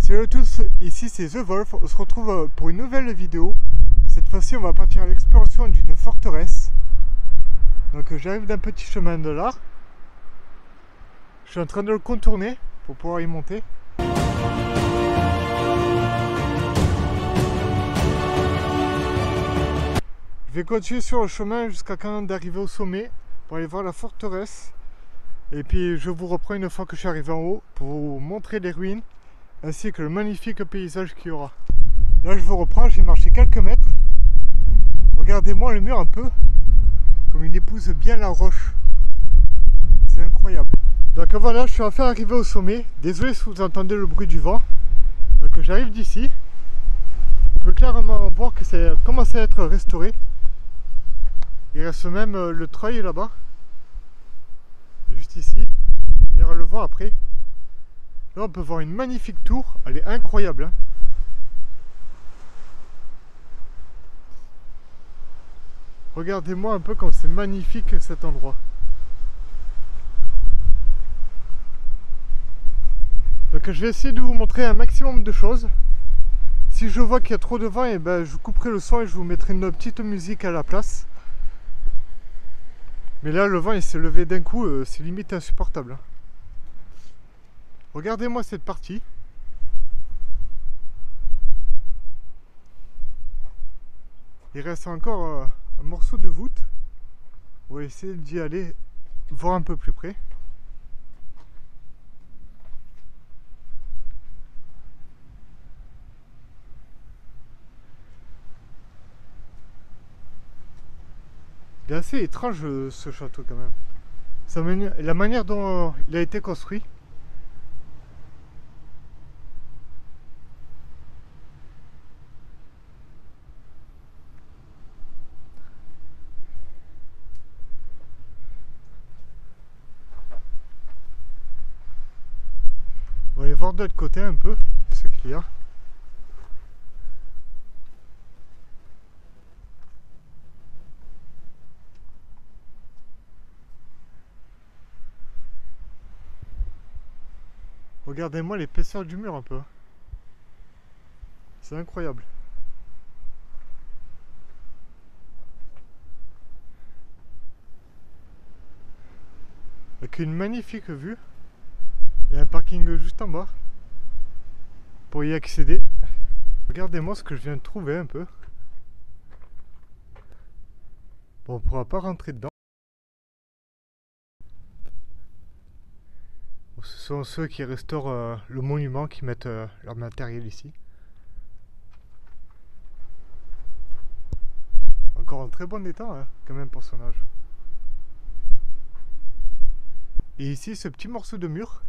Salut à tous, ici c'est The Wolf, on se retrouve pour une nouvelle vidéo. Cette fois-ci on va partir à l'exploration d'une forteresse. Donc j'arrive d'un petit chemin de l'art. Je suis en train de le contourner pour pouvoir y monter. Je vais continuer sur le chemin jusqu'à quand même d'arriver au sommet pour aller voir la forteresse. Et puis je vous reprends une fois que je suis arrivé en haut pour vous montrer les ruines ainsi que le magnifique paysage qu'il y aura. Là je vous reprends, j'ai marché quelques mètres. Regardez-moi le mur un peu comme il épouse bien la roche. C'est incroyable. Donc voilà, je suis enfin arrivé au sommet. Désolé si vous entendez le bruit du vent. Donc j'arrive d'ici. On peut clairement voir que c'est commencé à être restauré. Il reste même le treuil là-bas. Juste ici. On ira le voir après. Là on peut voir une magnifique tour. Elle est incroyable, hein. Regardez-moi un peu comme c'est magnifique cet endroit. Donc je vais essayer de vous montrer un maximum de choses. Si je vois qu'il y a trop de vent, et ben, je couperai le son et je vous mettrai une petite musique à la place. Mais là le vent il s'est levé d'un coup, c'est limite insupportable, hein. Regardez-moi cette partie. Il reste encore un morceau de voûte. On va essayer d'y aller voir un peu plus près. Il est assez étrange ce château quand même. La manière dont il a été construit. On va aller voir de l'autre côté un peu ce qu'il y a. Regardez-moi l'épaisseur du mur un peu. C'est incroyable. Avec une magnifique vue. Il y a un parking juste en bas. Pour y accéder. Regardez-moi ce que je viens de trouver un peu. Bon, on ne pourra pas rentrer dedans. Ce sont ceux qui restaurent le monument qui mettent leur matériel ici. Encore en très bon état, hein, quand même pour son âge. Et ici ce petit morceau de mur.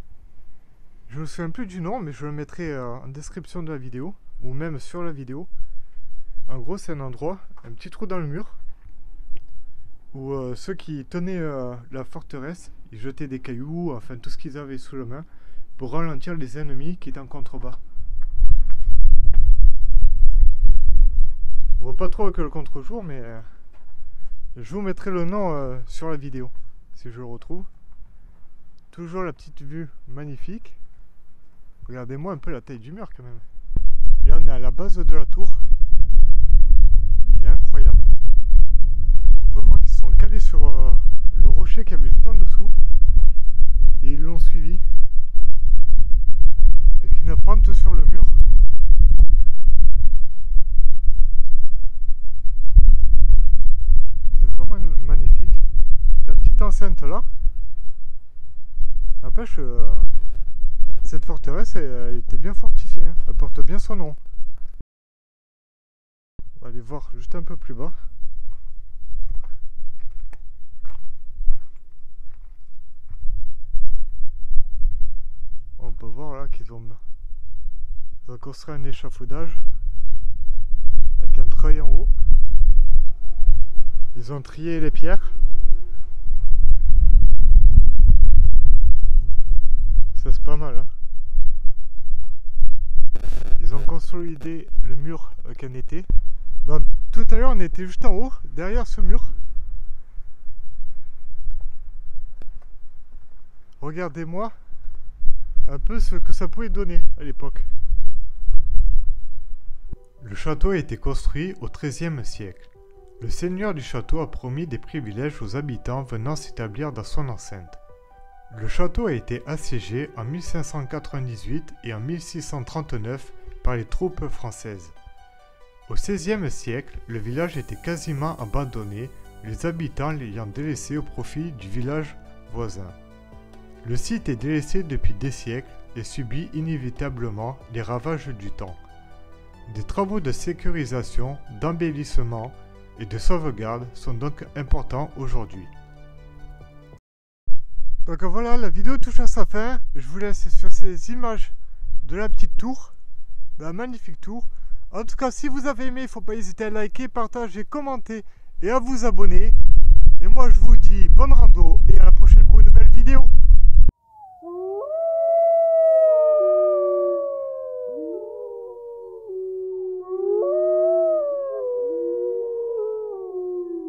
Je ne me souviens plus du nom, mais je le mettrai en description de la vidéo, ou même sur la vidéo. En gros, c'est un endroit, un petit trou dans le mur, où ceux qui tenaient la forteresse, ils jetaient des cailloux, enfin tout ce qu'ils avaient sous la main, pour ralentir les ennemis qui étaient en contrebas. On voit pas trop avec le contre-jour, mais je vous mettrai le nom sur la vidéo, si je le retrouve. Toujours la petite vue magnifique. Regardez-moi un peu la taille du mur quand même. Et là on est à la base de la tour, qui est incroyable. On peut voir qu'ils sont calés sur le rocher qu'il y avait juste en dessous. Et ils l'ont suivi. Avec une pente sur le mur. C'est vraiment magnifique. La petite enceinte là. N'empêche, cette forteresse elle était bien fortifiée, hein. Elle porte bien son nom. On va aller voir juste un peu plus bas. On peut voir là qu'ils ont construit un échafaudage avec un treuil en haut. Ils ont trié les pierres. Ça c'est pas mal, hein. Ils ont consolidé le mur avec un étai. Donc, tout à l'heure on était juste en haut, derrière ce mur. Regardez-moi un peu ce que ça pouvait donner à l'époque. Le château a été construit au XIIIe siècle. Le seigneur du château a promis des privilèges aux habitants venant s'établir dans son enceinte. Le château a été assiégé en 1598 et en 1639 par les troupes françaises. Au XVIe siècle, le village était quasiment abandonné, les habitants l'ayant délaissé au profit du village voisin. Le site est délaissé depuis des siècles et subit inévitablement les ravages du temps. Des travaux de sécurisation, d'embellissement et de sauvegarde sont donc importants aujourd'hui. Donc voilà, la vidéo touche à sa fin. Je vous laisse sur ces images de la petite tour, de la magnifique tour. En tout cas, si vous avez aimé, il ne faut pas hésiter à liker, partager, commenter et à vous abonner. Et moi, je vous dis bonne rando et à la prochaine pour une nouvelle vidéo.